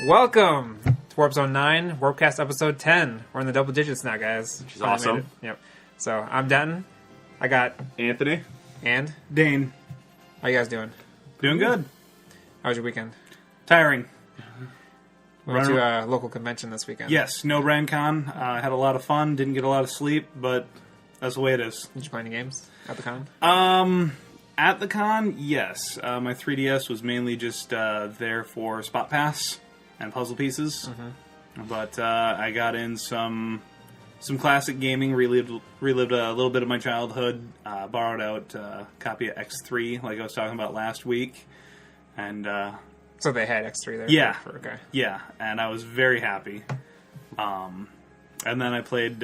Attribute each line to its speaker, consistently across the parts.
Speaker 1: Welcome to Warp Zone 9, Warpcast episode 10. We're in the double digits now, guys.
Speaker 2: Which is awesome.
Speaker 1: Yep. So, I'm Denton. I got...
Speaker 2: Anthony.
Speaker 1: And?
Speaker 3: Dane.
Speaker 1: How you guys doing?
Speaker 3: Doing good.
Speaker 1: How was your weekend?
Speaker 3: Tiring.
Speaker 1: We went to a local convention this weekend.
Speaker 3: Yes, no RanCon. Had a lot of fun. Didn't get a lot of sleep, but that's the way it is.
Speaker 1: Did you play any games at the con?
Speaker 3: At the con, yes. My 3DS was mainly just there for Spot Pass and puzzle pieces. Mm-hmm. But I got in some classic gaming, relived a little bit of my childhood, borrowed out a copy of X3, like I was talking about last week. And
Speaker 1: so they had X3 there?
Speaker 3: Yeah.
Speaker 1: Okay.
Speaker 3: Yeah, and I was very happy. And then I played...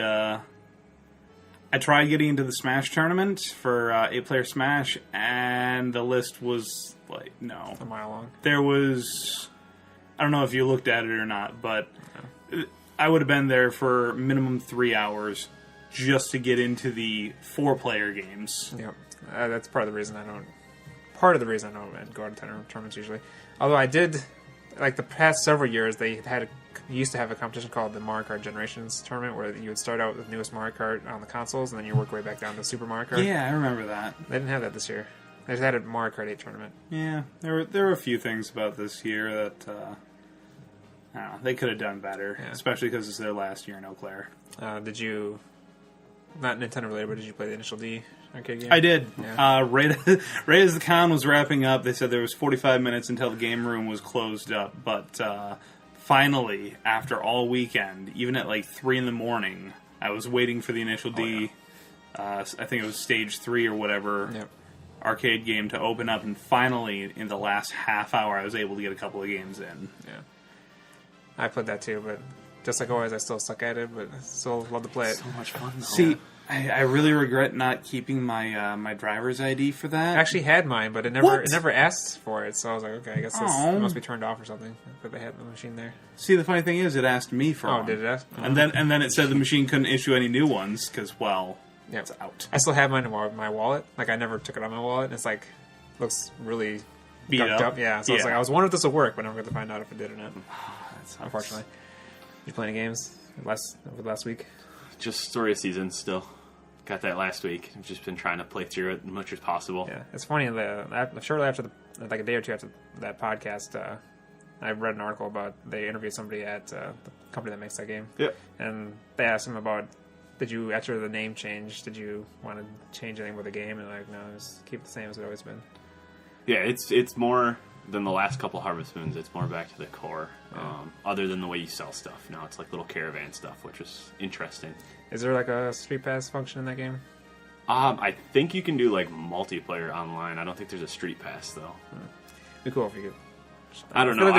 Speaker 3: I tried getting into the Smash tournament for 8-player Smash, and the list was, like, no.
Speaker 1: A mile long.
Speaker 3: There was... I don't know if you looked at it or not, but I would have been there for minimum 3 hours just to get into the 4-player games.
Speaker 1: Yep. That's part of the reason I don't... Part of the reason I don't go to tournaments usually. Although I did... Like, the past several years, they used to have a competition called the Mario Kart Generations Tournament, where you would start out with the newest Mario Kart on the consoles, and then you work your way back down to Super Mario Kart.
Speaker 3: Yeah, I remember that.
Speaker 1: They didn't have that this year. They just had a Mario Kart 8 tournament.
Speaker 3: Yeah, there were a few things about this year that I don't know, they could have done better, especially because it's their last year in Eau Claire.
Speaker 1: Did you, not Nintendo related, but did you play the Initial D arcade game?
Speaker 3: I did.
Speaker 1: Yeah.
Speaker 3: Right as the con was wrapping up, they said there was 45 minutes until the game room was closed up, but finally, after all weekend, even at like 3 in the morning, I was waiting for the Initial D, I think it was Stage 3 or whatever, arcade game to open up, and finally, in the last half hour, I was able to get a couple of games in.
Speaker 1: Yeah. I played that too, but just like always, I still suck at it, but I still love to play it.
Speaker 3: So much fun, though. See, I really regret not keeping my my driver's ID for that.
Speaker 1: I actually had mine, but it never asked for it, so I was like, okay, I guess it must be turned off or something. But they had the machine there.
Speaker 3: See, the funny thing is, it asked me for one.
Speaker 1: Did it ask?
Speaker 3: And then it said the machine couldn't issue any new ones, because, well, it's out.
Speaker 1: I still have mine in my wallet. Like, I never took it out of my wallet, and it's like, looks really
Speaker 3: beat up.
Speaker 1: Yeah, so I was wondering if this would work, but I'm going to find out if it did or not. Unfortunately. Did you play any games over the last week?
Speaker 2: Just Story of Seasons still. Got that last week. I've just been trying to play through it as much as possible.
Speaker 1: Yeah, it's funny. Shortly after like a day or two after that podcast, I read an article about they interviewed somebody at the company that makes that game.
Speaker 2: Yep.
Speaker 1: And they asked him about, after the name change, did you want to change anything with the game? And like, no, just keep it the same as it's always been.
Speaker 2: Yeah, it's more than the last couple Harvest Moons. It's more back to the core. Other than the way you sell stuff. Now it's like little caravan stuff, which is interesting.
Speaker 1: Is there like a Street Pass function in that game?
Speaker 2: I think you can do like multiplayer online. I don't think there's a Street Pass though.
Speaker 1: Be cool if you could.
Speaker 2: I don't know.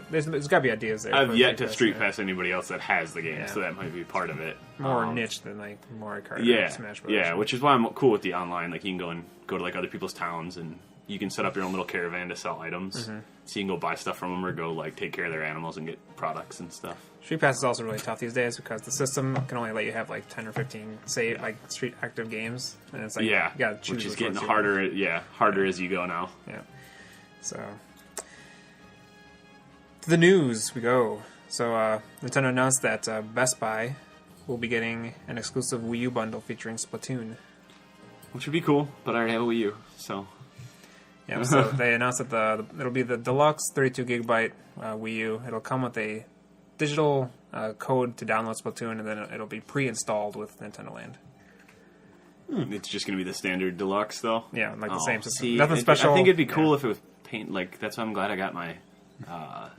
Speaker 1: There's got to be ideas there.
Speaker 2: I've yet to Street Pass anybody else that has the game, so that might be part of it.
Speaker 1: More niche than like Mario Kart or Smash Bros.
Speaker 2: Yeah, which is why I'm cool with the online. Like you can go to like other people's towns and you can set up your own little caravan to sell items. Mm-hmm. So you can go buy stuff from them or go like take care of their animals and get products and stuff.
Speaker 1: Street Pass is also really tough these days because the system can only let you have like 10 or 15 like street active games, and it's like you gotta choose,
Speaker 2: which is getting harder. Harder as you go now.
Speaker 1: Yeah. So to the news we go. So Nintendo announced that Best Buy will be getting an exclusive Wii U bundle featuring Splatoon,
Speaker 2: which would be cool. But I already have a Wii U, so.
Speaker 1: Yeah, so they announced that it'll be the deluxe 32 gigabyte Wii U. It'll come with a digital code to download Splatoon, and then it'll be pre-installed with Nintendo Land.
Speaker 2: It's just going to be the standard deluxe, though?
Speaker 1: Yeah, like the same system. Nothing special.
Speaker 2: I think it'd be cool if it was paint. Like, that's why I'm glad I got my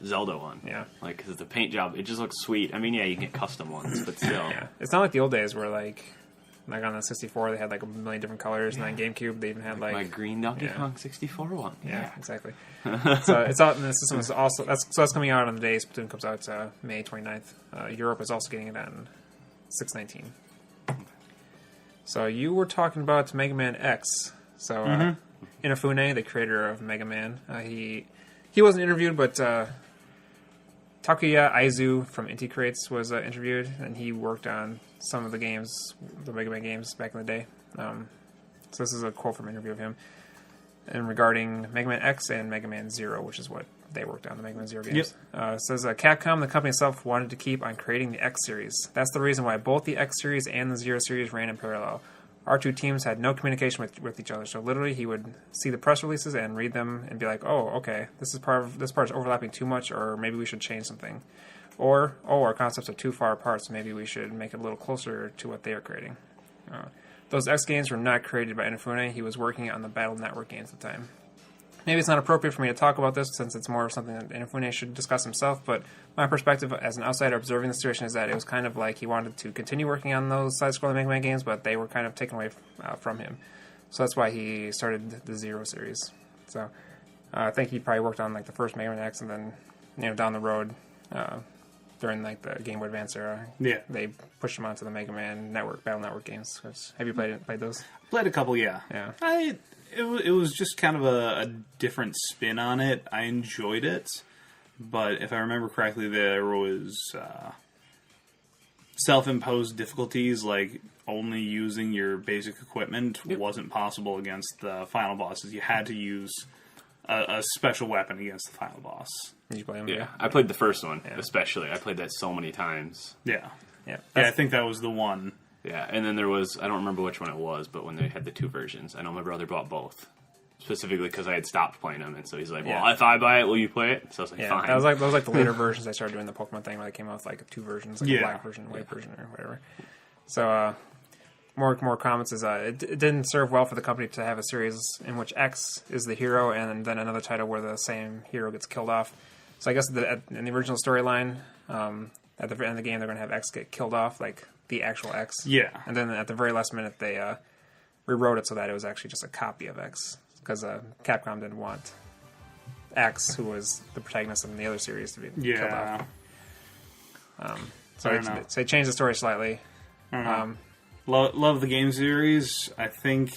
Speaker 2: Zelda one.
Speaker 1: Yeah.
Speaker 2: Like, because the paint job, it just looks sweet. I mean, yeah, you can get custom ones, but still.
Speaker 1: Yeah. It's not like the old days where, like on the 64, they had like a million different colors, and on GameCube, they even had like
Speaker 2: my green Donkey Kong 64 one.
Speaker 1: Yeah, exactly. So it's out, and the system is also that's coming out on the day Splatoon comes out May 29th. Europe is also getting it on 6/19. So you were talking about Mega Man X. So Inafune, the creator of Mega Man, he wasn't interviewed, but Takuya Aizu from Inti Crates was interviewed, and he worked on some of the games, the Mega Man games back in the day. So this is a quote from an interview of him, and regarding Mega Man X and Mega Man Zero, which is what they worked on the Mega Man Zero games. It says Capcom, the company itself, wanted to keep on creating the X series. That's the reason why both the X series and the Zero series ran in parallel. Our two teams had no communication with each other, so literally he would see the press releases and read them and be like, "Oh, okay, this part is overlapping too much, or maybe we should change something." Or, "Oh, our concepts are too far apart, so maybe we should make it a little closer to what they are creating." Those X games were not created by Inafune. He was working on the Battle Network games at the time. Maybe it's not appropriate for me to talk about this since it's more of something that Inafune should discuss himself, but my perspective as an outsider observing the situation is that it was kind of like he wanted to continue working on those side-scrolling Mega Man games, but they were kind of taken away from him. So that's why he started the Zero series. So I think he probably worked on like the first Mega Man X, and then down the road during like the Game Boy Advance era, they pushed him onto the Mega Man Network, Battle Network games. Have you played those?
Speaker 3: Played a couple, yeah. It was just kind of a different spin on it. I enjoyed it, but if I remember correctly, there was self-imposed difficulties, like only using your basic equipment wasn't possible against the final bosses. You had to use a special weapon against the final boss.
Speaker 1: Did you play them?
Speaker 2: Yeah, I played the first one, especially. I played that so many times.
Speaker 3: Yeah, I think that was the one.
Speaker 2: Yeah, and then there was, I don't remember which one it was, but when they had the two versions, I know my brother bought both. Specifically because I had stopped playing them, and so he's like, well, if I buy it, will you play it? So I was like, fine.
Speaker 1: That was like the later versions. They started doing the Pokemon thing where they came out with like two versions, like a black version, white version, or whatever. So, more comments is it didn't serve well for the company to have a series in which X is the hero, and then another title where the same hero gets killed off. So I guess in the original storyline, at the end of the game, they're going to have X get killed off, like the actual X.
Speaker 3: Yeah.
Speaker 1: And then at the very last minute, they rewrote it so that it was actually just a copy of X, because Capcom didn't want X, who was the protagonist in the other series, to be killed off. So they changed the story slightly.
Speaker 3: Love the game series. I think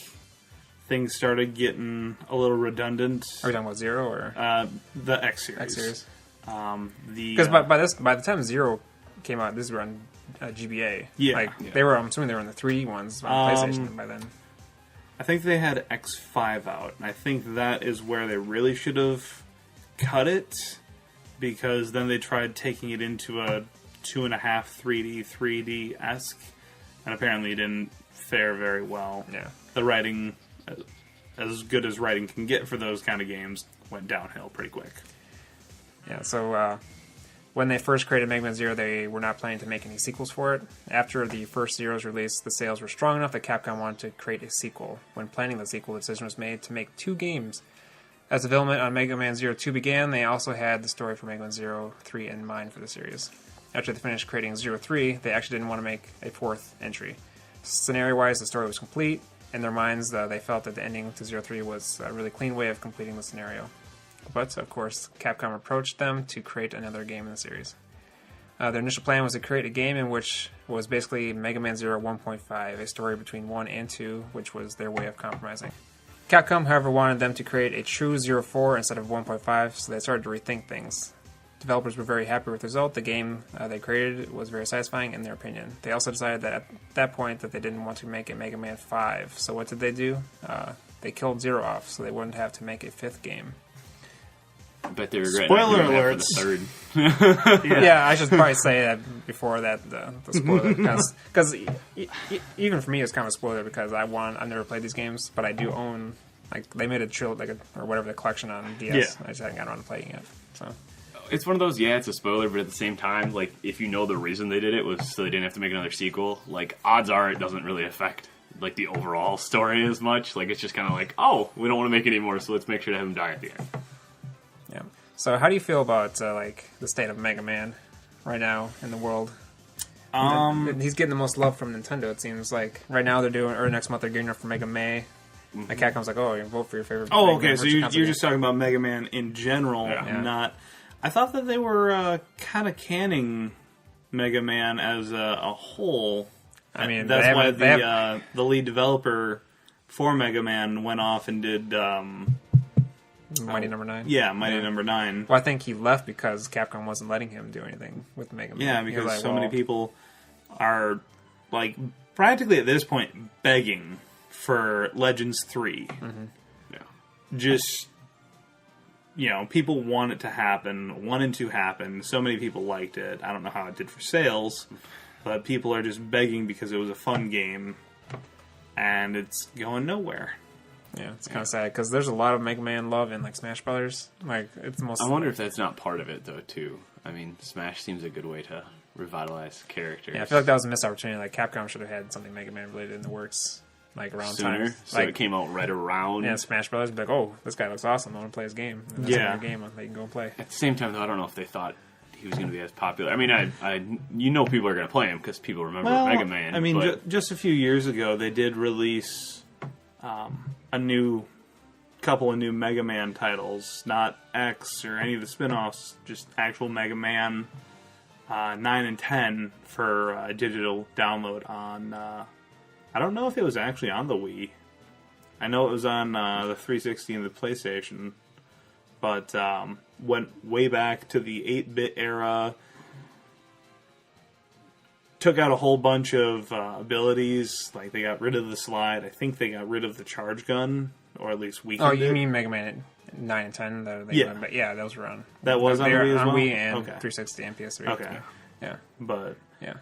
Speaker 3: things started getting a little redundant.
Speaker 1: Are we talking about Zero or
Speaker 3: the X series?
Speaker 1: X series.
Speaker 3: Because
Speaker 1: by the time Zero came out, this was on GBA. They were. I'm assuming they were in the 3D ones on PlayStation by then.
Speaker 3: I think they had X5 out, and I think that is where they really should have cut it, because then they tried taking it into a 2.5 3D-esque, and apparently it didn't fare very well.
Speaker 1: Yeah.
Speaker 3: The writing, as good as writing can get for those kind of games, went downhill pretty quick.
Speaker 1: Yeah, so when they first created Mega Man Zero, they were not planning to make any sequels for it. After the first Zero's release, the sales were strong enough that Capcom wanted to create a sequel. When planning the sequel, the decision was made to make 2 games. As development on Mega Man Zero 2 began, they also had the story for Mega Man Zero 3 in mind for the series. After they finished creating Zero 3, they actually didn't want to make a 4th entry. Scenario-wise, the story was complete. In their minds, they felt that the ending to Zero 3 was a really clean way of completing the scenario. But, of course, Capcom approached them to create another game in the series. Their initial plan was to create a game in which was basically Mega Man Zero 1.5, a story between 1 and 2, which was their way of compromising. Capcom, however, wanted them to create a true Zero 4 instead of 1.5, so they started to rethink things. Developers were very happy with the result. The game they created was very satisfying in their opinion. They also decided that at that point that they didn't want to make a Mega Man 5. So what did they do? They killed Zero off so they wouldn't have to make a 5th game.
Speaker 2: I bet they regret
Speaker 3: spoiler
Speaker 2: not doing that
Speaker 3: alerts.
Speaker 2: for the 3rd.
Speaker 1: Yeah, I should probably say that before that the spoiler, because even for me it's kind of a spoiler because I've never played these games, but I do own, like, they made a or whatever, the collection on DS.
Speaker 3: Yeah.
Speaker 1: I just haven't gotten around to playing it. So
Speaker 2: it's one of those, it's a spoiler, but at the same time, like, if you know the reason they did it was so they didn't have to make another sequel, like, odds are it doesn't really affect, like, the overall story as much. Like, it's just kind of like, oh, we don't want to make any more, so let's make sure to have him die at the end.
Speaker 1: Yeah. So how do you feel about, like, the state of Mega Man right now in the world? He's getting the most love from Nintendo, it seems like. Right now they're doing, or next month they're gearing up for Mega May. Mm-hmm. Like, Capcom's like, oh, you vote for your favorite.
Speaker 3: Oh, okay, so you're just talking about Mega Man in general, not... I thought that they were kind of canning Mega Man as a whole.
Speaker 1: I mean,
Speaker 3: that's why the lead developer for Mega Man went off and did
Speaker 1: Mighty Number 9.
Speaker 3: Yeah, Mighty Number 9.
Speaker 1: Well, I think he left because Capcom wasn't letting him do anything with Mega Man.
Speaker 3: Yeah, because many people are, like, practically at this point begging for Legends 3.
Speaker 1: Mm-hmm.
Speaker 3: Yeah. Just people want it to happen, wanted to happen. So many people liked it. I don't know how it did for sales, but people are just begging because it was a fun game, and it's going nowhere.
Speaker 1: Yeah, it's kind of sad because there's a lot of Mega Man love in like Smash Brothers. Like it's the most.
Speaker 2: I wonder if that's not part of it though too. I mean, Smash seems a good way to revitalize characters.
Speaker 1: Yeah, I feel like that was a missed opportunity. Like Capcom should have had something Mega Man related in the works, like around
Speaker 2: sooner.
Speaker 1: time.
Speaker 2: So
Speaker 1: like,
Speaker 2: it came out right around.
Speaker 1: Yeah, Smash Brothers. Be like, oh, this guy looks awesome. I want to play his game. And that's
Speaker 3: Yeah,
Speaker 1: your game that you can go and play.
Speaker 2: At the same time, though, I don't know if they thought he was going to be as popular. I mean, I people are going to play him because people remember Mega Man.
Speaker 3: I mean,
Speaker 2: but
Speaker 3: just a few years ago, they did release couple of new Mega Man titles, not X or any of the spin-offs, just actual Mega Man 9 and 10 for digital download on, I don't know if it was actually on the Wii. I know it was on the 360 and the PlayStation, but went way back to the 8-bit era, took out a whole bunch of abilities, like they got rid of the slide, I think they got rid of the charge gun, or at least weakened it.
Speaker 1: Oh, you mean Mega Man 9 and 10?
Speaker 3: Yeah.
Speaker 1: But yeah, those were on.
Speaker 3: That was on Wii as well?
Speaker 1: Wii and
Speaker 3: Okay.
Speaker 1: 360 and PS3.
Speaker 3: Okay.
Speaker 1: Yeah.
Speaker 3: But
Speaker 1: Yeah.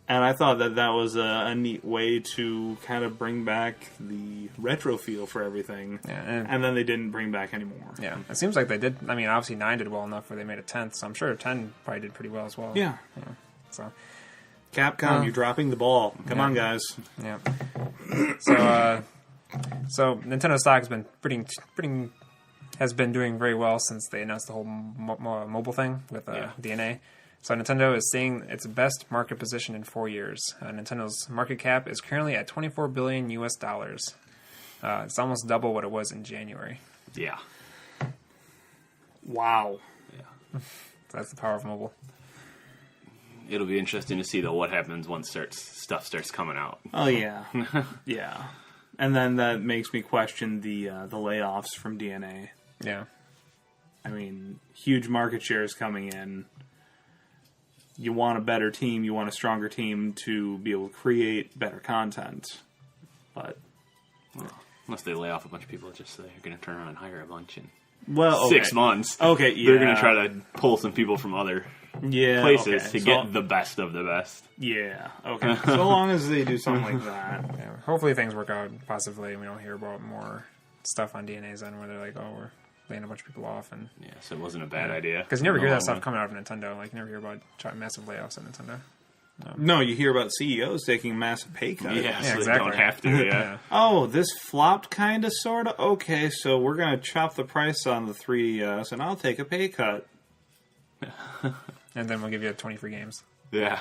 Speaker 3: and I thought that was a neat way to kind of bring back the retro feel for everything.
Speaker 1: Yeah.
Speaker 3: And then they didn't bring back anymore.
Speaker 1: Yeah. It seems like they did. I mean, obviously 9 did well enough where they made a 10th, so I'm sure 10 probably did pretty well as well.
Speaker 3: Yeah.
Speaker 1: So,
Speaker 3: Capcom, you're dropping the ball. Come on, guys.
Speaker 1: yeah. So Nintendo stock has been has been doing very well since they announced the whole mobile thing with DNA. So Nintendo is seeing its best market position in 4 years. Nintendo's market cap is currently at $24 billion US. It's almost double what it was in January.
Speaker 2: yeah.
Speaker 3: Wow.
Speaker 2: Yeah.
Speaker 1: That's the power of mobile.
Speaker 2: It'll be interesting to see, though, what happens once stuff starts coming out.
Speaker 3: Oh, yeah. Yeah. And then that makes me question the layoffs from DNA.
Speaker 1: Yeah.
Speaker 3: I mean, huge market shares coming in. You want a better team, you want a stronger team to be able to create better content. But
Speaker 2: Well, unless they lay off a bunch of people, just they're going to turn around and hire a bunch in
Speaker 3: okay.
Speaker 2: 6 months.
Speaker 3: Okay, yeah.
Speaker 2: They're going to try to pull some people from other places to get the best of the best.
Speaker 3: Yeah, okay. So long as they do something like that.
Speaker 1: Yeah. Hopefully things work out positively and we don't hear about more stuff on DNA's end where they're like, oh, we're laying a bunch of people off. And
Speaker 2: Yeah, so it wasn't a bad idea.
Speaker 1: because you never hear that stuff coming out of Nintendo. Like, you never hear about massive layoffs at Nintendo.
Speaker 3: No, you hear about CEOs taking massive pay cuts.
Speaker 2: Yeah, so
Speaker 1: exactly.
Speaker 2: they don't have to, yeah.
Speaker 3: Oh, this flopped kind of, sort of? Okay, so we're going to chop the price on the 3DS, and I'll take a pay cut.
Speaker 1: And then we'll give you 20 free games.
Speaker 2: Yeah.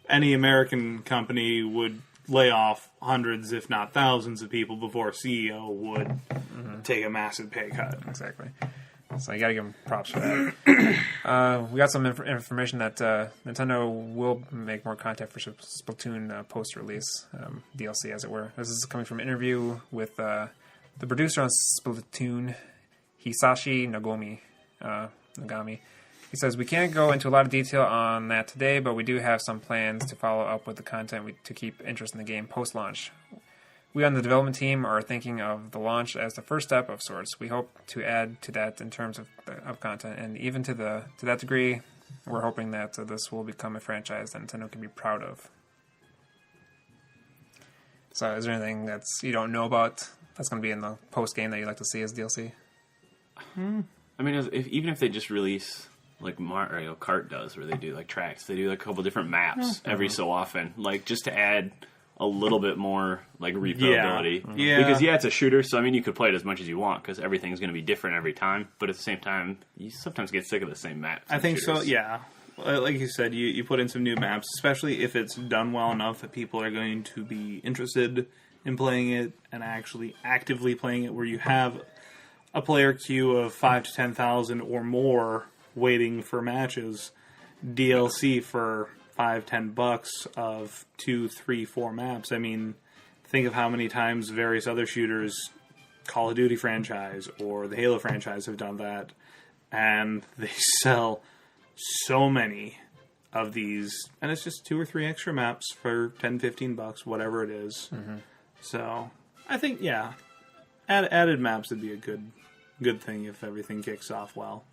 Speaker 3: Any American company would lay off hundreds, if not thousands, of people before a CEO would take a massive pay cut.
Speaker 1: Exactly. So you gotta give them props for that. We got some information that Nintendo will make more content for Splatoon post-release, DLC as it were. This is coming from an interview with the producer on Splatoon, Hisashi Nagami. He says, we can't go into a lot of detail on that today, but we do have some plans to follow up with the content to keep interest in the game post-launch. We on the development team are thinking of the launch as the first step of sorts. We hope to add to that in terms of content, and even to that degree, we're hoping that this will become a franchise that Nintendo can be proud of. So, is there anything you don't know about that's going to be in the post game that you'd like to see as DLC?
Speaker 2: I mean, even if they just release like Mario Kart does, where they do like tracks, they do like a couple different maps every so often, like just to add a little bit more like replayability.
Speaker 3: Yeah.
Speaker 2: Because it's a shooter, so I mean you could play it as much as you want because everything's going to be different every time. But at the same time, you sometimes get sick of the same maps.
Speaker 3: I think so, yeah. Like you said, you put in some new maps, especially if it's done well enough that people are going to be interested in playing it and actually actively playing it, where you have a player queue of 5 to 10,000 or more waiting for matches. DLC for $5-10 of 2, 3, 4 maps. I mean, think of how many times various other shooters, Call of Duty franchise or the Halo franchise, have done that, and they sell so many of these, and it's just 2 or 3 extra maps for $10-15, whatever it is. So I think added maps would be a good good thing if everything kicks off well.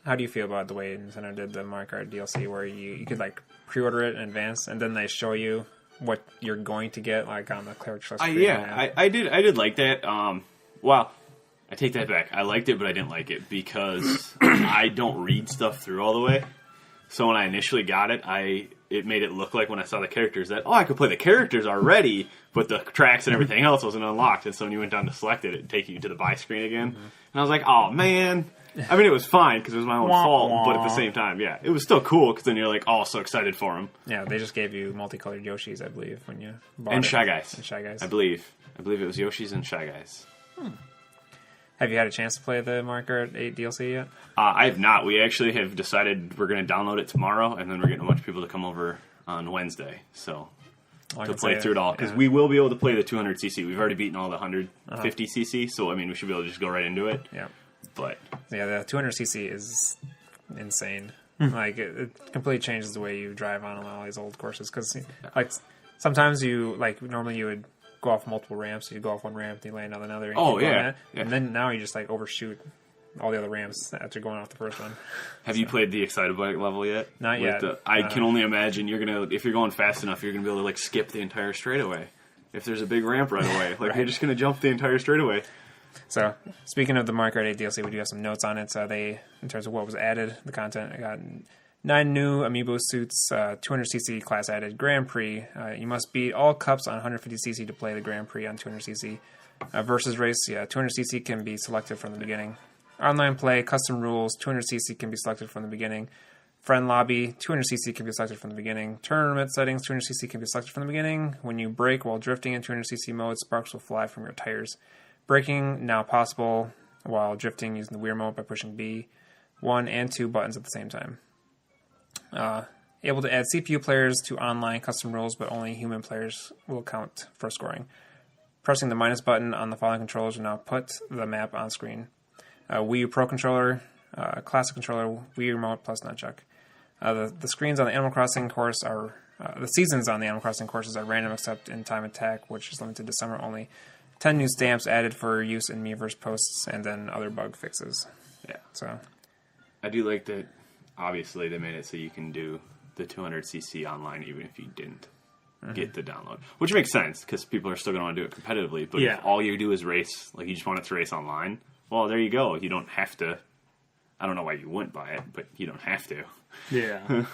Speaker 1: How do you feel about the way Nintendo did the Mario Kart DLC, where you could like pre-order it in advance, and then they show you what you're going to get, like on the character screen?
Speaker 2: I did like that. Well, I take that back. I liked it, but I didn't like it because I don't read stuff through all the way. So when I initially got it, it made it look like when I saw the characters that, I could play the characters already, but the tracks and everything else wasn't unlocked. And so when you went down to select it, it'd take you to the buy screen again. Mm-hmm. And I was like, oh, man. I mean, it was fine because it was my own fault, but at the same time, yeah, it was still cool because then you're like, so excited for them.
Speaker 1: Yeah, they just gave you multicolored Yoshis, I believe, when you bought
Speaker 2: and
Speaker 1: it.
Speaker 2: Shy Guys.
Speaker 1: And Shy Guys.
Speaker 2: I believe it was Yoshi's and Shy Guys.
Speaker 1: Have you had a chance to play the Mario Kart 8 DLC yet?
Speaker 2: I have not. We actually have decided we're going to download it tomorrow, and then we're getting a bunch of people to come over on Wednesday. So to play through it all, because we will be able to play the 200cc. We've already beaten all the 150cc, so I mean, we should be able to just go right into it.
Speaker 1: Yeah.
Speaker 2: But
Speaker 1: yeah, the 200cc is insane. Like it completely changes the way you drive on all these old courses. Because like sometimes normally you would go off multiple ramps. You go off one ramp, then you land on another. And and then now you just like overshoot all the other ramps after going off the first one.
Speaker 2: Have you played the Excited Bike level yet?
Speaker 1: Not yet.
Speaker 2: I can only imagine if you're going fast enough, you're gonna be able to like skip the entire straightaway. If there's a big ramp right away, you're just gonna jump the entire straightaway.
Speaker 1: So, speaking of the Mario Kart 8 DLC, we do have some notes on it. In terms of what was added, the content, I got 9 new amiibo suits, 200cc class added, Grand Prix. You must beat all cups on 150cc to play the Grand Prix on 200cc. Versus race, 200cc can be selected from the beginning. Online play, custom rules, 200cc can be selected from the beginning. Friend lobby, 200cc can be selected from the beginning. Tournament settings, 200cc can be selected from the beginning. When you brake while drifting in 200cc mode, sparks will fly from your tires. Braking now possible while drifting using the Wii remote by pushing B, 1 and 2 buttons at the same time. Able to add CPU players to online custom rules, but only human players will count for scoring. Pressing the minus button on the following controllers will now put the map on screen. Wii U Pro Controller, Classic Controller, Wii Remote plus Nunchuck. The screens on the Animal Crossing course are... the seasons on the Animal Crossing courses are random except in Time Attack, which is limited to summer only. 10 new stamps added for use in Miiverse posts, and then other bug fixes.
Speaker 2: Yeah.
Speaker 1: So,
Speaker 2: I do like that, obviously, they made it so you can do the 200cc online even if you didn't get the download. Which makes sense, because people are still going to want to do it competitively. But if all you do is race, like you just want it to race online, well, there you go. You don't have to... I don't know why you wouldn't buy it, but you don't have to.
Speaker 3: Yeah.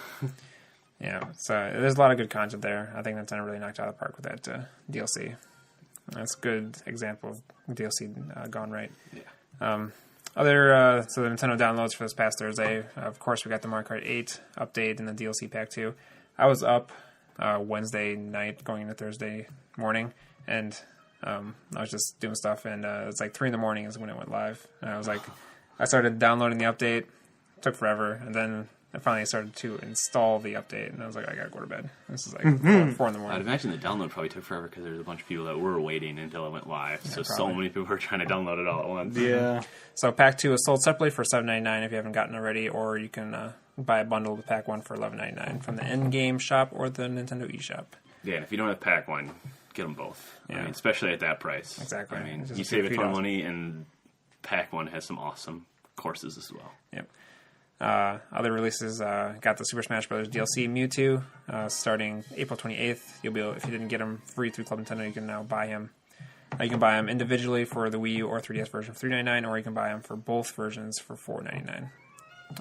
Speaker 1: yeah, so there's a lot of good content there. I think Nintendo really knocked out of the park with that DLC. That's a good example of DLC gone right.
Speaker 2: Yeah.
Speaker 1: So the Nintendo downloads for this past Thursday, of course, we got the Mario Kart 8 update and the DLC pack 2. I was up Wednesday night going into Thursday morning, and I was just doing stuff, and it was like 3 in the morning is when it went live. And I was like, I started downloading the update, it took forever, and then I finally started to install the update, and I was like, I gotta go to bed. This is like 4 in the morning.
Speaker 2: I'd imagine the download probably took forever because there's a bunch of people that were waiting until it went live.
Speaker 1: Yeah,
Speaker 2: so many people were trying to download it all at once.
Speaker 3: Yeah.
Speaker 1: So Pack 2 is sold separately for $7.99 if you haven't gotten it already, or you can buy a bundle with Pack 1 for $11.99 from the in-game shop or the Nintendo eShop.
Speaker 2: Yeah, and if you don't have Pack 1, get them both.
Speaker 1: Yeah.
Speaker 2: I mean, especially at that price.
Speaker 1: Exactly.
Speaker 2: I mean,
Speaker 1: It's
Speaker 2: you
Speaker 1: just
Speaker 2: save a
Speaker 1: $3.
Speaker 2: ton of money, and Pack 1 has some awesome courses as well.
Speaker 1: Yep. Other releases, got the Super Smash Bros. DLC Mewtwo starting April 28th. You'll be able, if you didn't get him free through Club Nintendo, you can now buy him. You can buy him individually for the Wii U or 3DS version for $3.99, or you can buy him for both versions for $4.99.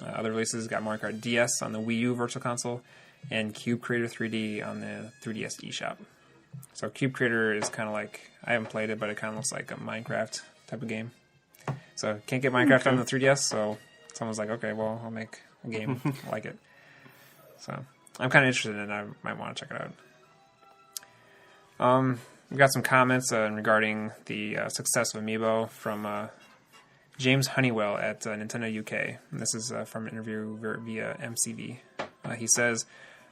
Speaker 1: Other releases got Mario Kart DS on the Wii U Virtual Console and Cube Creator 3D on the 3DS eShop. So Cube Creator is kind of like, I haven't played it, but it kind of looks like a Minecraft type of game. So can't get Minecraft on the 3DS, so someone's like, okay, well, I'll make a game like it. So I'm kind of interested in it. I might want to check it out. We got some comments regarding the success of Amiibo from James Honeywell at Nintendo UK. And this is from an interview via MCV. He says,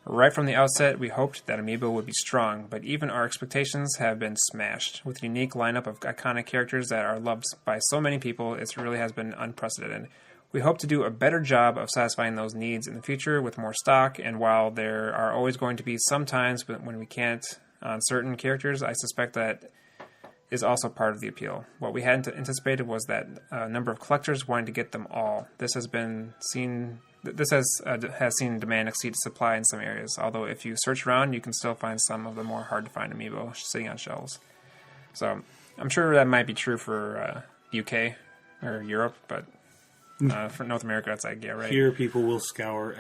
Speaker 1: right from the outset, we hoped that Amiibo would be strong, but even our expectations have been smashed. With a unique lineup of iconic characters that are loved by so many people, it really has been unprecedented. We hope to do a better job of satisfying those needs in the future with more stock, and while there are always going to be some times when we can't on certain characters, I suspect that is also part of the appeal. What we hadn't anticipated was that a number of collectors wanting to get them all. This has seen demand exceed supply in some areas, although if you search around, you can still find some of the more hard-to-find amiibo sitting on shelves. So I'm sure that might be true for UK or Europe, but for North America, it's like, yeah, right.
Speaker 3: Here, people will scour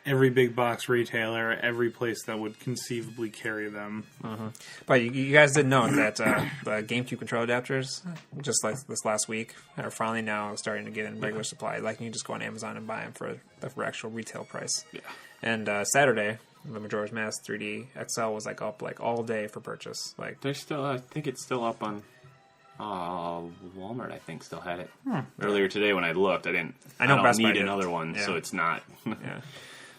Speaker 3: every big box retailer, every place that would conceivably carry them.
Speaker 1: Mm-hmm. But you guys did know that the GameCube control adapters, just like this last week, are finally now starting to get in regular supply. Like, you can just go on Amazon and buy them for actual retail price.
Speaker 2: Yeah.
Speaker 1: And Saturday, the Majora's Mask 3D XL was up all day for purchase. Like,
Speaker 2: There's still, I think it's still up on Walmart. I think still had it earlier today when I looked. I don't need another one, so it's not.
Speaker 1: Yeah.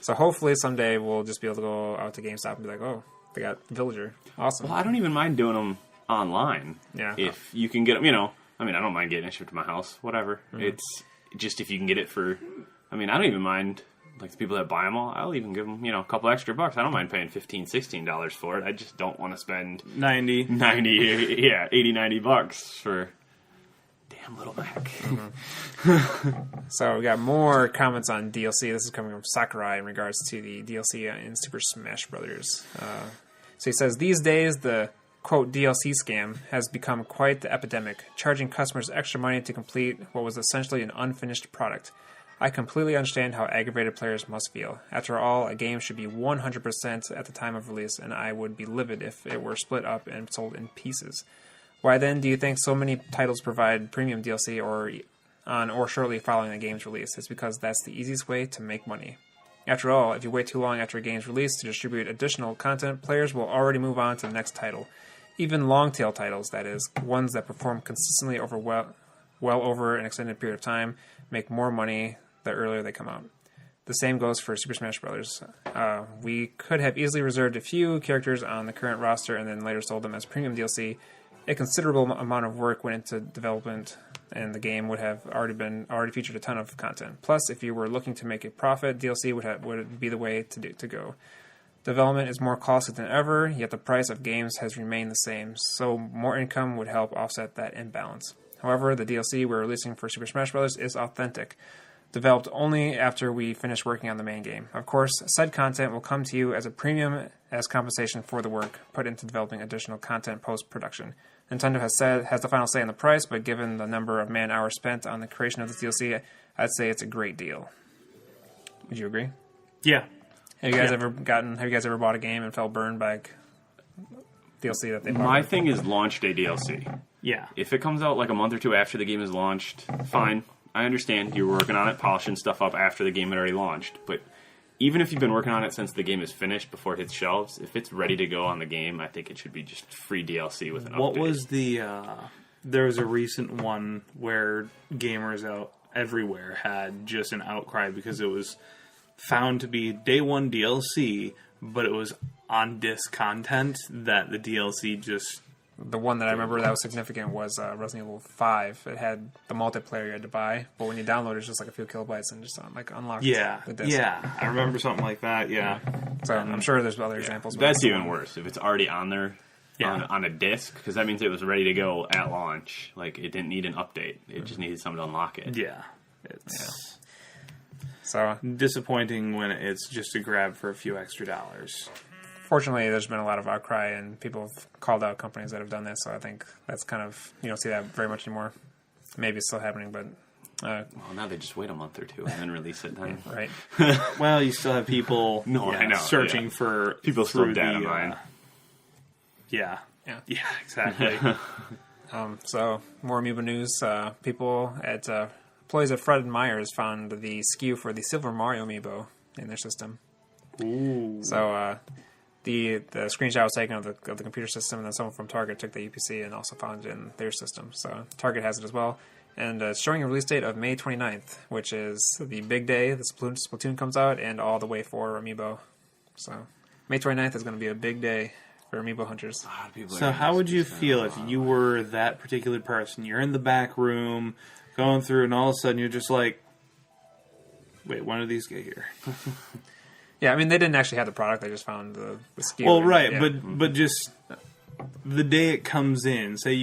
Speaker 1: So hopefully someday we'll just be able to go out to GameStop and be like, oh, they got Villager. Awesome.
Speaker 2: Well, I don't even mind doing them online.
Speaker 1: Yeah.
Speaker 2: If you can get them, I mean, I don't mind getting it shipped to my house, whatever. Mm-hmm. It's just if you can get it for, I mean, I don't even mind, like the people that buy them all, I'll even give them, a couple extra bucks. I don't mind paying $15, $16 for it. I just don't want to spend
Speaker 3: 90,
Speaker 2: $80, $90 for damn Little Mac.
Speaker 1: Mm-hmm. So we got more comments on DLC. This is coming from Sakurai in regards to the DLC in Super Smash Brothers. So he says, these days the quote DLC scam has become quite the epidemic, charging customers extra money to complete what was essentially an unfinished product. I completely understand how aggravated players must feel. After all, a game should be 100% at the time of release, and I would be livid if it were split up and sold in pieces. Why then do you think so many titles provide premium DLC or shortly following a game's release? It's because that's the easiest way to make money. After all, if you wait too long after a game's release to distribute additional content, players will already move on to the next title. Even long-tail titles, that is, ones that perform consistently over well over an extended period of time, make more money the earlier they come out. The same goes for Super Smash Bros. We could have easily reserved a few characters on the current roster and then later sold them as premium DLC. A considerable amount of work went into development, and the game would have already featured a ton of content. Plus, if you were looking to make a profit, DLC would be the way to go. Development is more costly than ever, yet the price of games has remained the same, so more income would help offset that imbalance. However, the DLC we're releasing for Super Smash Bros. Is authentic, developed only after we finish working on the main game. Of course, said content will come to you as a premium as compensation for the work put into developing additional content post-production. Nintendo has the final say on the price, but given the number of man-hours spent on the creation of this DLC, I'd say it's a great deal. Would you agree?
Speaker 3: Yeah.
Speaker 1: Have you guys ever bought a game and felt burned by DLC that they bought?
Speaker 2: My thing is launch day DLC.
Speaker 3: Yeah.
Speaker 2: If it comes out like a month or two after the game is launched, fine. I understand you're working on it, polishing stuff up after the game had already launched. But even if you've been working on it since the game is finished before it hits shelves, if it's ready to go on the game, I think it should be just free DLC with an update.
Speaker 3: What was the... there was a recent one where gamers out everywhere had just an outcry because it was found to be day one DLC, but it was on disc content that the DLC just...
Speaker 1: The one that I remember that was significant was Resident Evil 5. It had the multiplayer you had to buy, but when you download it, it's just like a few kilobytes and just unlocked the disc.
Speaker 3: Yeah, I remember something like that, yeah.
Speaker 1: So I'm sure there's other examples.
Speaker 2: That's even worse. If it's already on there on a disc, because that means it was ready to go at launch. Like, it didn't need an update. It just needed someone to unlock it.
Speaker 3: Yeah. It's
Speaker 1: so
Speaker 3: disappointing when it's just a grab for a few extra dollars.
Speaker 1: Fortunately, there's been a lot of outcry, and people have called out companies that have done this, so I think that's kind of, you don't see that very much anymore. Maybe it's still happening, but...
Speaker 2: well, now they just wait a month or two and then release it then.
Speaker 1: Right.
Speaker 3: Well, you still have people
Speaker 2: I know,
Speaker 3: searching for...
Speaker 2: People still data mine.
Speaker 3: Yeah, exactly.
Speaker 1: So, more Amiibo news. Employees at Fred & Myers found the SKU for the Silver Mario Amiibo in their system.
Speaker 3: Ooh.
Speaker 1: So, the screenshot was taken of the computer system, and then someone from Target took the UPC and also found it in their system. So Target has it as well, and it's showing a release date of May 29th, which is the big day. The Splatoon comes out, and all the way for Amiibo. So May 29th is going to be a big day for Amiibo hunters.
Speaker 3: So how would you feel if you were that particular person? You're in the back room, going through, and all of a sudden you're just like, wait, when did these get here?
Speaker 1: Yeah, I mean, they didn't actually have the product. They just found the SKU.
Speaker 3: Well, right, but just the day it comes in, say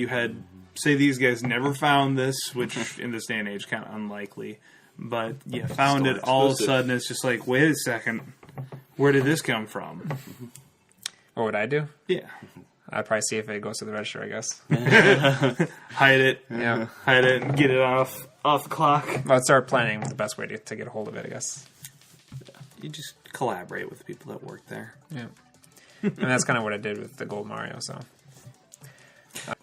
Speaker 3: these guys never found this, which in this day and age kind of unlikely, but you found it, all of a sudden it's just like, wait a second, where did this come from?
Speaker 1: What would I do?
Speaker 3: Yeah.
Speaker 1: I'd probably see if it goes to the register, I guess.
Speaker 3: Hide it.
Speaker 1: Yeah.
Speaker 3: Hide it and get it off the clock.
Speaker 1: Well, I'd start planning the best way to get a hold of it, I guess.
Speaker 3: You just collaborate with the people that work there.
Speaker 1: Yeah. And that's kind of what I did with the Gold Mario, so.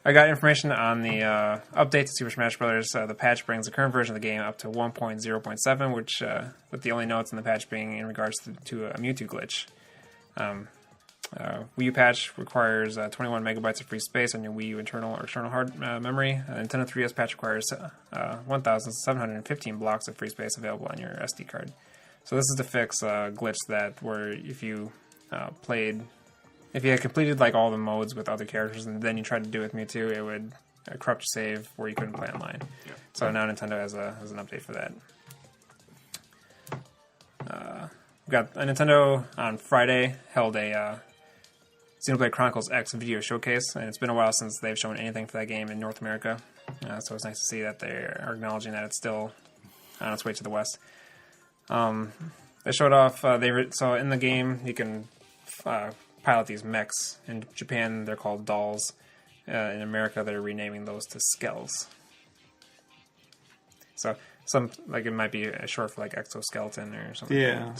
Speaker 1: I got information on the update to Super Smash Bros. The patch brings the current version of the game up to 1.0.7, which, with the only notes in the patch being in regards to a Mewtwo glitch. Wii U patch requires 21 megabytes of free space on your Wii U internal or external hard memory. Nintendo 3DS patch requires 1,715 blocks of free space available on your SD card. So this is to fix a glitch that where if you had completed like all the modes with other characters and then you tried to do it with Mewtwo, it would corrupt your save where you couldn't play online. Yeah. So now Nintendo has an update for that. We got Nintendo on Friday held a Xenoblade Chronicles X video showcase, and it's been a while since they've shown anything for that game in North America. So it's nice to see that they are acknowledging that it's still on its way to the West. They showed off. So in the game, you can pilot these mechs. In Japan, they're called dolls. In America, they're renaming those to skells. So it might be short for like exoskeleton or something.
Speaker 3: Yeah.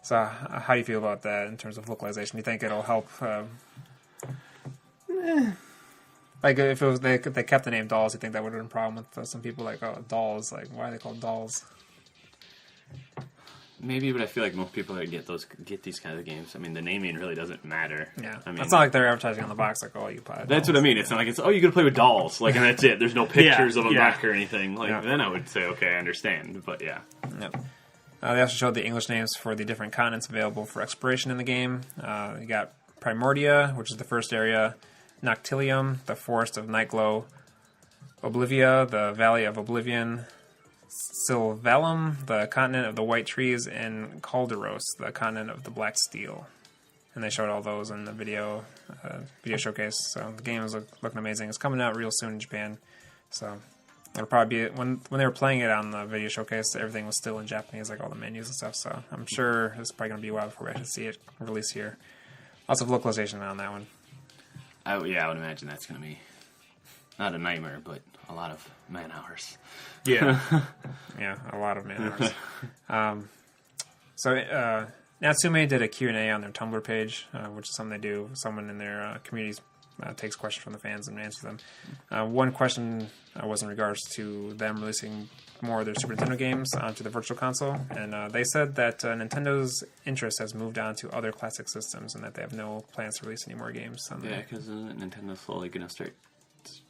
Speaker 1: So how do you feel about that in terms of localization? Do you think it'll help? Like if they kept the name dolls, you think that would have been a problem with some people? Like, oh, dolls. Like, why are they called dolls?
Speaker 2: Maybe, but I feel like most people that get these kinds of games, I mean, the naming really doesn't matter.
Speaker 1: Yeah,
Speaker 2: I mean,
Speaker 1: it's not like they're advertising on the box like, oh, you play.
Speaker 2: That's what I mean. It's not like it's you're gonna play with dolls, like, and that's it. There's no pictures of a mech or anything. Like, then I would say, okay, I understand. But yeah.
Speaker 1: Yep. They also showed the English names for the different continents available for exploration in the game. You got Primordia, which is the first area, Noctilium, the Forest of Nightglow, Oblivia, the Valley of Oblivion, Sylvalum, the continent of the white trees, and CAULDROS, the continent of the black steel. And they showed all those in the video showcase. So the game is looking amazing. It's coming out real soon in Japan. So it'll probably be when they were playing it on the video showcase, everything was still in Japanese, like all the menus and stuff. So I'm sure it's probably going to be a while before we actually see it released here. Lots of localization on that one.
Speaker 2: I would imagine that's going to be not a nightmare, but a lot of man hours.
Speaker 1: Yeah. Yeah, a lot of man hours. So Natsume did a Q&A on their Tumblr page, which is something they do. Someone in their communities takes questions from the fans and answers them. One question was in regards to them releasing more of their Super Nintendo games onto the Virtual Console, and they said that Nintendo's interest has moved on to other classic systems and that they have no plans to release any more games on there.
Speaker 2: Yeah, because Nintendo's slowly going to start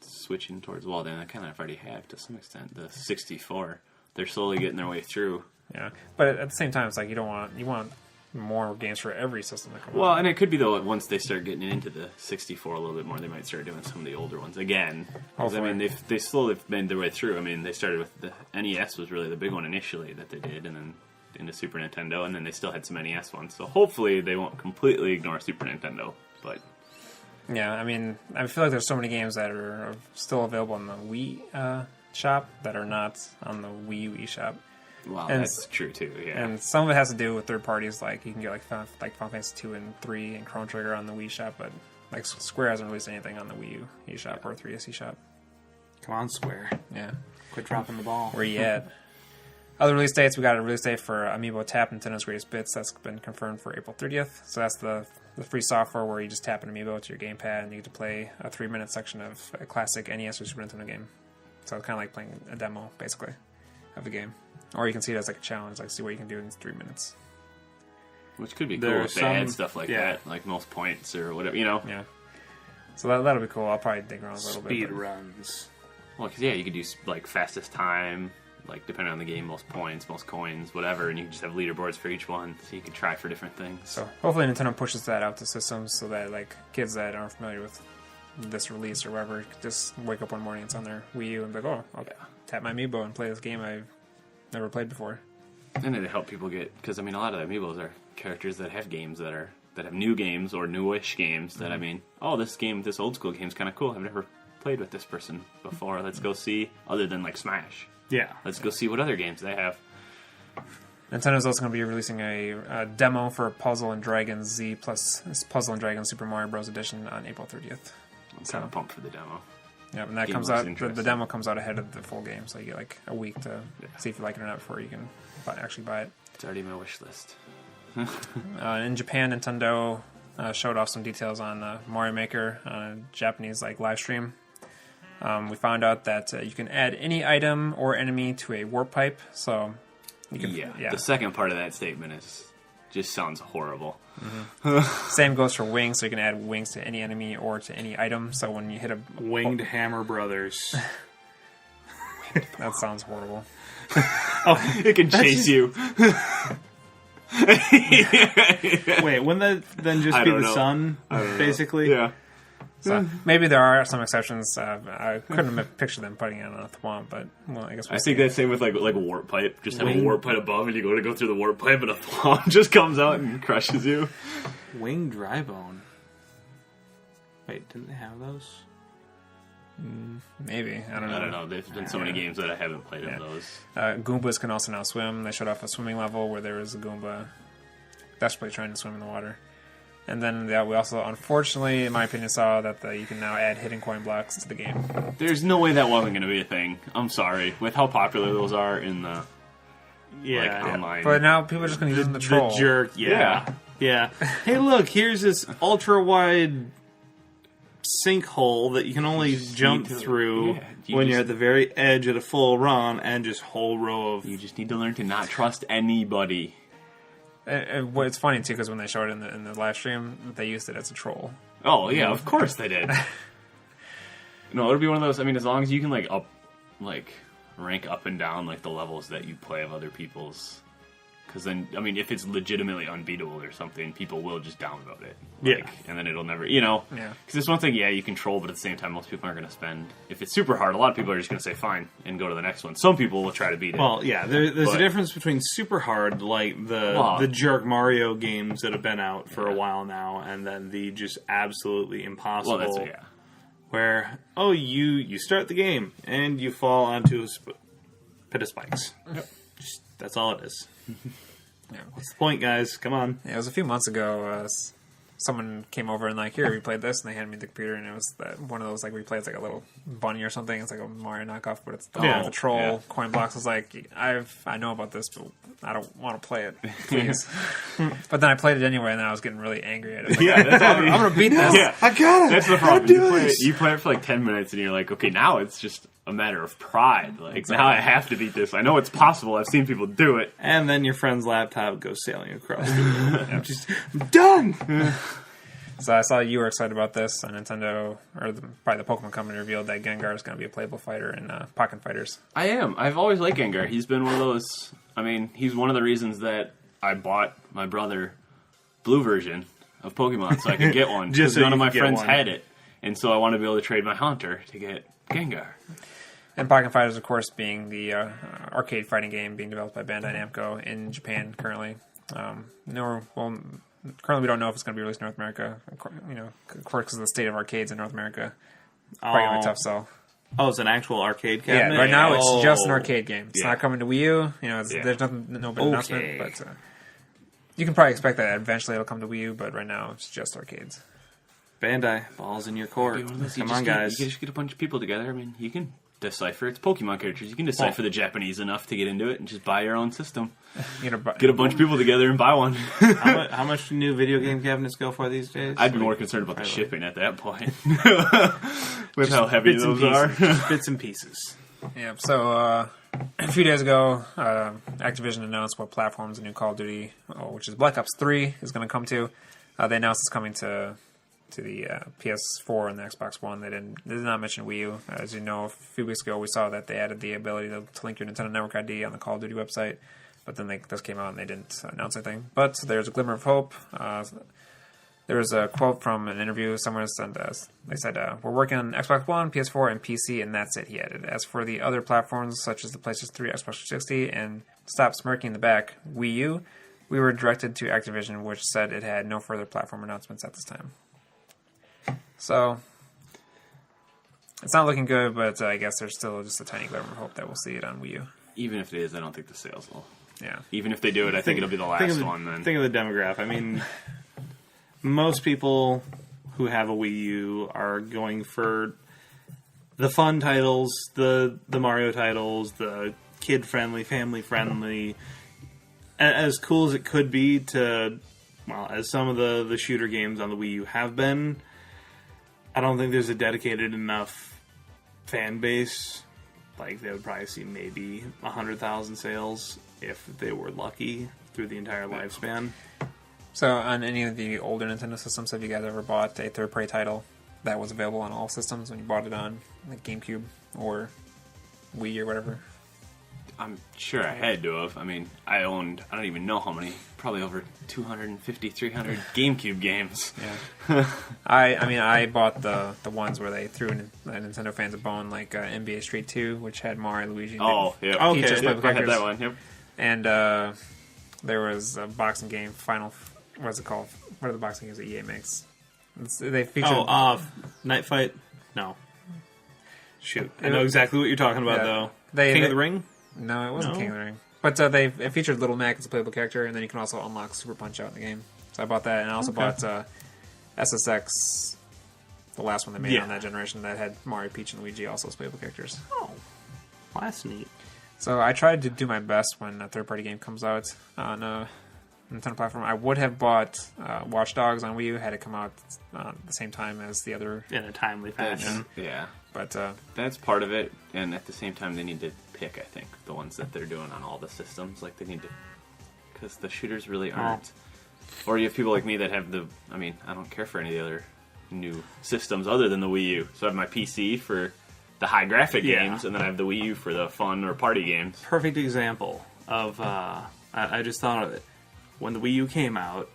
Speaker 2: switching towards, well, then I kind of already have to some extent, the 64. They're slowly getting their way through.
Speaker 1: Yeah, but at the same time, it's like you want more games for every system that comes out.
Speaker 2: Well, and it could be, though, once they start getting into the 64 a little bit more, they might start doing some of the older ones again. I mean, they slowly made their way through. I mean, they started with the NES was really the big one initially that they did, and then into Super Nintendo, and then they still had some NES ones. So hopefully they won't completely ignore Super Nintendo, but...
Speaker 1: Yeah, I mean, I feel like there's so many games that are still available in the Wii shop that are not on the Wii U shop.
Speaker 2: Wow, and that's true too. Yeah,
Speaker 1: and some of it has to do with third parties. Like you can get like Final Fantasy 2 and 3 and Chrono Trigger on the Wii shop, but like Square hasn't released anything on the Wii U eShop or 3DS eShop.
Speaker 3: Come on, Square.
Speaker 1: Yeah,
Speaker 3: quit dropping the ball.
Speaker 1: Where you at? Other release dates, we got a release date for Amiibo Tap, Nintendo's Greatest Bits. That's been confirmed for April 30th. So that's the free software where you just tap an Amiibo to your gamepad and you get to play a 3-minute section of a classic NES or Super Nintendo game. So it's kind of like playing a demo, basically, of the game. Or you can see it as like a challenge, like see what you can do in 3 minutes.
Speaker 2: Which could be cool if they add stuff like that, like most points or whatever, you know?
Speaker 1: Yeah. So that'll be cool. I'll probably dig around a little bit.
Speaker 3: Speed runs.
Speaker 2: Well, because, you could do, like, fastest time, like, depending on the game, most points, most coins, whatever, and you can just have leaderboards for each one, so you can try for different things.
Speaker 1: So hopefully Nintendo pushes that out to systems so that, like, kids that aren't familiar with this release or whatever just wake up one morning, it's on their Wii U, and be like, oh, I'll tap my Amiibo and play this game I've never played before.
Speaker 2: And it'll help people get, because, I mean, a lot of the Amiibos are characters that have games that are that have new games or newish games that, I mean, oh, this old school game's kind of cool. I've never played with this person before. Let's go see, other than like Smash.
Speaker 3: Yeah.
Speaker 2: Let's go see what other games they have.
Speaker 1: Nintendo's also going to be releasing a demo for Puzzle and Dragons Z plus Puzzle and Dragons Super Mario Bros. Edition on April 30th.
Speaker 2: I'm kind of pumped for the demo.
Speaker 1: Yeah, and that
Speaker 2: Game
Speaker 1: comes
Speaker 2: looks
Speaker 1: out. The
Speaker 2: interesting.
Speaker 1: demo comes out ahead of the full game, so you get like a week to see if you like it or not before you can actually buy it.
Speaker 2: It's already in my wish list.
Speaker 1: In Japan, Nintendo showed off some details on Mario Maker on a Japanese live stream. We found out that you can add any item or enemy to a warp pipe. So you can,
Speaker 2: The second part of that statement just sounds horrible.
Speaker 1: Same goes for wings. So you can add wings to any enemy or to any item. So when you hit a
Speaker 3: Winged Hammer Brothers.
Speaker 1: that sounds horrible.
Speaker 2: It can chase you.
Speaker 3: Wait, wouldn't that then just
Speaker 2: I
Speaker 3: be
Speaker 2: don't
Speaker 3: the
Speaker 2: know.
Speaker 3: sun, basically?
Speaker 2: Yeah.
Speaker 1: So maybe there are some exceptions. I couldn't have pictured them putting it on a thwomp, but I guess
Speaker 2: I think that's same with like a warp pipe. Just have a warp pipe above, and you go through the warp pipe, and a thwomp just comes out and crushes you.
Speaker 3: Winged Drybone. Wait, didn't they have those?
Speaker 1: Maybe. I don't know.
Speaker 2: I don't know. There's been so many games that I haven't played of those.
Speaker 1: Goombas can also now swim. They showed off a swimming level where there was a Goomba desperately trying to swim in the water. And then we also, unfortunately, in my opinion, saw that you can now add hidden coin blocks to the game.
Speaker 2: There's no way that wasn't going to be a thing. I'm sorry. With how popular those are in the online.
Speaker 1: But now people are just going to use them to troll.
Speaker 3: The jerk, yeah. Hey, look, here's this ultra-wide sinkhole that you can only jump through when you're at the very edge at a full run, and just whole row of...
Speaker 2: You just need to learn to not trust anybody.
Speaker 1: It's funny, too, because when they showed it in the live stream, they used it as a troll.
Speaker 2: Oh, yeah, of course they did. No, it'll be one of those, I mean, as long as you can, rank up and down, the levels that you play of other people's... Because then, I mean, if it's legitimately unbeatable or something, people will just downvote it. And then it'll never,
Speaker 1: Yeah.
Speaker 2: Because it's one thing, you can troll, but at the same time, most people aren't going to spend... If it's super hard, a lot of people are just going to say, fine, and go to the next one. Some people will try to beat it.
Speaker 3: Well, yeah, there's a difference between super hard, like the jerk Mario games that have been out for a while now, and then the just absolutely impossible...
Speaker 2: Well, that's,
Speaker 3: where, you start the game, and you fall onto a pit of spikes.
Speaker 1: Yep.
Speaker 3: That's all it is.
Speaker 1: Yeah.
Speaker 3: What's the point, guys? Come on.
Speaker 1: Yeah, it was a few months ago. Someone came over and here, we played this, and they handed me the computer, and it was one of those where you play as a little bunny or something. It's like a Mario knockoff, but it's the troll coin blocks. I was like, I know about this, but I don't want to play it, please. But then I played it anyway, and then I was getting really angry at it.
Speaker 2: That's
Speaker 1: I'm going to beat this.
Speaker 2: Yeah,
Speaker 3: I got it.
Speaker 2: That's the problem. You play it for 10 minutes, and you're like, okay, now it's just a matter of pride. Now I have to beat this. I know it's possible. I've seen people do it.
Speaker 3: And then your friend's laptop goes sailing across the room. I'm done!
Speaker 1: So I saw you were excited about this on Nintendo, or probably the Pokemon Company revealed that Gengar is going to be a playable fighter in Pocket Fighters.
Speaker 2: I am. I've always liked Gengar. He's been one of those... I mean, he's one of the reasons that I bought my brother Blue version of Pokemon so I could get one. Because none of my friends had it. And so I wanted to be able to trade my Haunter to get Gengar.
Speaker 1: And Pocket Fighters, of course, being the arcade fighting game being developed by Bandai Namco in Japan currently. Currently we don't know if it's going to be released in North America. Of course, because of the state of arcades in North America. Probably going to be tough sell.
Speaker 3: Oh, it's an actual arcade cabinet?
Speaker 1: Yeah, right now it's just an arcade game. It's not coming to Wii U. There's no big announcement, but you can probably expect that eventually it'll come to Wii U, but right now it's just arcades.
Speaker 3: Bandai, balls in your court. Come on, guys.
Speaker 2: You can just get a bunch of people together. I mean, you can decipher. It's Pokemon characters. You can decipher the Japanese enough to get into it and just buy your own system. Get a bunch of people together and buy one.
Speaker 3: How much do new video game cabinets go for these days?
Speaker 2: I'd be more concerned about the shipping at that point. With how heavy those are.
Speaker 3: Just bits and pieces.
Speaker 1: Yeah, so a few days ago, Activision announced what platforms the new Call of Duty, which is Black Ops 3, is going to come to. They announced it's coming to the PS4 and the Xbox One. They did not mention Wii U. As you know, a few weeks ago we saw that they added the ability to link your Nintendo Network ID on the Call of Duty website, but then this came out and they didn't announce anything. But there's a glimmer of hope. There was a quote from an interview somewhere, and they said, we're working on Xbox One, PS4, and PC, and that's it, he added. As for the other platforms, such as the PlayStation 3, Xbox 360, and stop smirking in the back, Wii U, we were directed to Activision, which said it had no further platform announcements at this time. So, it's not looking good, but I guess there's still just a tiny glimmer of hope that we'll see it on Wii U.
Speaker 2: Even if it is, I don't think the sales will.
Speaker 1: Yeah.
Speaker 2: Even if they do it, I think it'll be the last one then.
Speaker 3: Think of the demographic. I mean, most people who have a Wii U are going for the fun titles, the Mario titles, the kid-friendly, family-friendly. As cool as it could be to, well, as some of the shooter games on the Wii U have been, I don't think there's a dedicated enough fan base. Like, they would probably see maybe 100,000 sales if they were lucky through the entire lifespan.
Speaker 1: So, on any of the older Nintendo systems, have you guys ever bought a third-party title that was available on all systems when you bought it on the GameCube or Wii or whatever?
Speaker 2: I'm sure I had to have. I mean, I don't even know how many, probably over 250, 300 GameCube games.
Speaker 1: Yeah. I bought the ones where they threw Nintendo fans a bone, like NBA Street 2, which had Mario, Luigi,
Speaker 2: yeah.
Speaker 1: Peach
Speaker 2: Okay,
Speaker 1: as playable
Speaker 2: I had
Speaker 1: characters.
Speaker 2: that one, yep.
Speaker 1: And there was a boxing game, what's it called? What are the boxing games that EA makes? They featured...
Speaker 3: Night Fight? No. Shoot. I know exactly what you're talking about, though. King of the Ring?
Speaker 1: No, it wasn't King of the Ring. But it featured Little Mac as a playable character, and then you can also unlock Super Punch-Out in the game. So I bought that, and I also bought SSX, the last one they made on that generation, that had Mario, Peach, and Luigi also as playable characters.
Speaker 3: Oh, well, that's neat.
Speaker 1: So I tried to do my best when a third-party game comes out on a Nintendo platform. I would have bought Watch Dogs on Wii U had it come out at the same time as the other...
Speaker 3: In a timely fashion.
Speaker 2: Yeah.
Speaker 1: But
Speaker 2: that's part of it, and at the same time, they need to pick, I think, the ones that they're doing on all the systems. Like, they need to... Because the shooters really aren't... Or you have people like me that have the... I mean, I don't care for any of the other new systems other than the Wii U. So I have my PC for the high graphic games, and then I have the Wii U for the fun or party games.
Speaker 3: Perfect example of... I just thought of it. When the Wii U came out,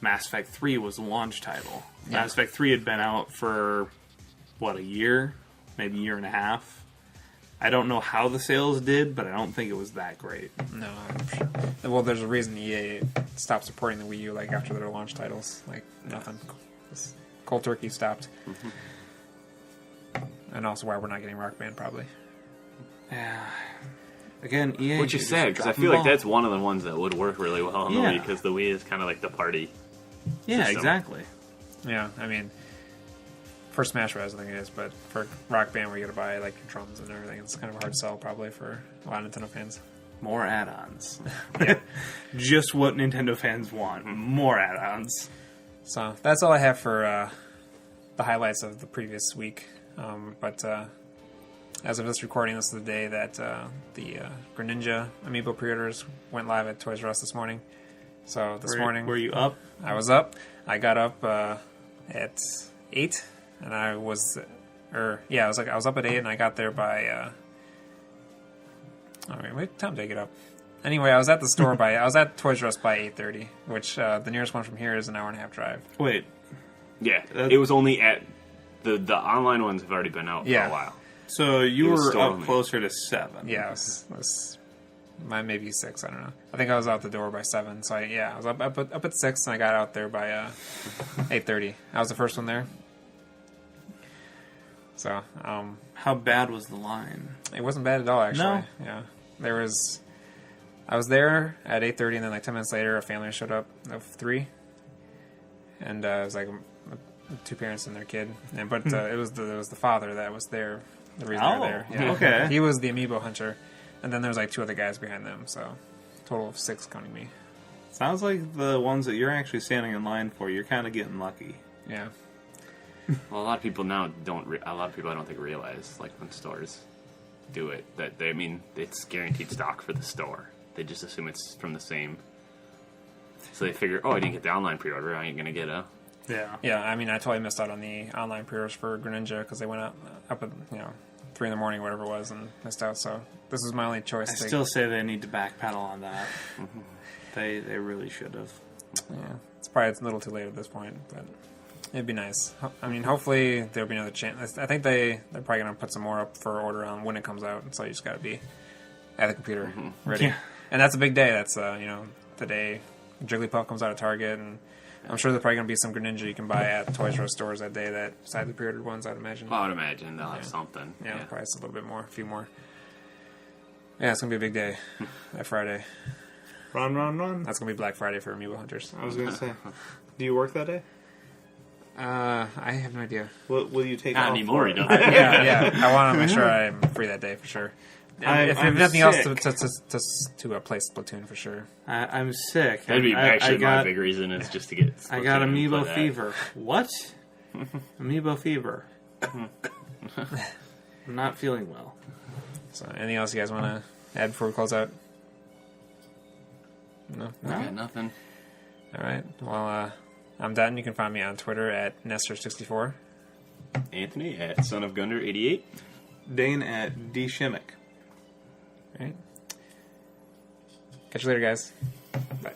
Speaker 3: Mass Effect 3 was the launch title. Yeah. Mass Effect 3 had been out for, a year? Maybe a year and a half? I don't know how the sales did, but I don't think it was that great.
Speaker 1: No, I'm sure. Well, there's a reason EA stopped supporting the Wii U after their launch titles. Nothing. Just cold turkey stopped. Mm-hmm. And also why we're not getting Rock Band, probably.
Speaker 3: Yeah. Again, EA...
Speaker 2: Which is sad, because I feel like that's one of the ones that would work really well on the Wii, because the Wii is kind of like the party system.
Speaker 3: Exactly.
Speaker 1: Yeah, I mean... For Smash Bros, I think it is, but for Rock Band, where you gotta buy your drums and everything, it's kind of a hard sell probably for a lot of Nintendo fans.
Speaker 3: More add-ons. Just what Nintendo fans want. More add-ons.
Speaker 1: So that's all I have for the highlights of the previous week. But as of this recording, this is the day that the Greninja amiibo pre-orders went live at Toys R Us this morning. So this morning,
Speaker 3: were you up?
Speaker 1: I was up. I got up at 8. And I was up at 8, and I got there by. What time did I get up? Anyway, I was at the store I was at Toys R Us by 8:30, which the nearest one from here is an hour and a half drive.
Speaker 3: Wait,
Speaker 2: yeah, it was only at the online ones have already been out for a while.
Speaker 3: So you were up closer to 7.
Speaker 1: Yeah, it was maybe 6. I don't know. I think I was out the door by 7. So I was up at 6, and I got out there by 8:30. I was the first one there. So,
Speaker 3: how bad was the line?
Speaker 1: It wasn't bad at all, actually.
Speaker 3: No?
Speaker 1: Yeah. I was there at 8:30, and then 10 minutes later, a family showed up of 3. And it was 2 parents and their kid. But it was the father that was there, the reason they were there. Yeah.
Speaker 3: Okay.
Speaker 1: He was the amiibo hunter. And then there was 2 other guys behind them, so total of 6 counting me.
Speaker 3: Sounds like the ones that you're actually standing in line for, you're kind of getting lucky.
Speaker 1: Yeah.
Speaker 2: Well, a lot of people now a lot of people I don't think realize, when stores do it, that it's guaranteed stock for the store. They just assume it's from the same. So they figure, I didn't get the online pre-order, I ain't gonna get a.
Speaker 3: Yeah.
Speaker 1: Yeah, I totally missed out on the online pre-orders for Greninja because they went out up at 3 in the morning, whatever it was, and missed out. So this was my only choice.
Speaker 3: I still say they need to backpedal on that. They really should have.
Speaker 1: Yeah, it's probably a little too late at this point, but. It'd be nice. Hopefully there'll be another chance. I think they're probably going to put some more up for order on when it comes out, so you just got to be at the computer ready. Yeah. And that's a big day. That's the day Jigglypuff comes out at Target, and I'm sure there's probably going to be some Greninja you can buy at Toys R Us stores that day that sadly pre-ordered ones, I'd imagine.
Speaker 2: I would imagine they'll have something.
Speaker 1: Yeah, probably a little bit more, a few more. Yeah, it's going to be a big day that Friday.
Speaker 3: Run.
Speaker 1: That's going to be Black Friday for Amiibo hunters.
Speaker 3: I was going to say, do you work that day?
Speaker 1: I have no idea.
Speaker 3: Will you take
Speaker 2: Not
Speaker 3: off?
Speaker 2: anymore, he doesn't.
Speaker 1: Yeah. I want to make sure I'm free that day for sure. If nothing else, to play Splatoon for sure.
Speaker 3: I'm sick.
Speaker 2: That'd be actually my big reason is just to get Splatoon.
Speaker 3: I got
Speaker 2: and
Speaker 3: Amiibo
Speaker 2: play that.
Speaker 3: fever. What? Amiibo fever. I'm not feeling well.
Speaker 1: So, anything else you guys want to add before we close out? No?
Speaker 2: I got nothing.
Speaker 1: All right. Well, I'm Dan. You can find me on Twitter at Nestor64.
Speaker 2: Anthony at Son of Gunder 88.
Speaker 3: Dane at D Shimmick.
Speaker 1: All right. Catch you later, guys. Bye.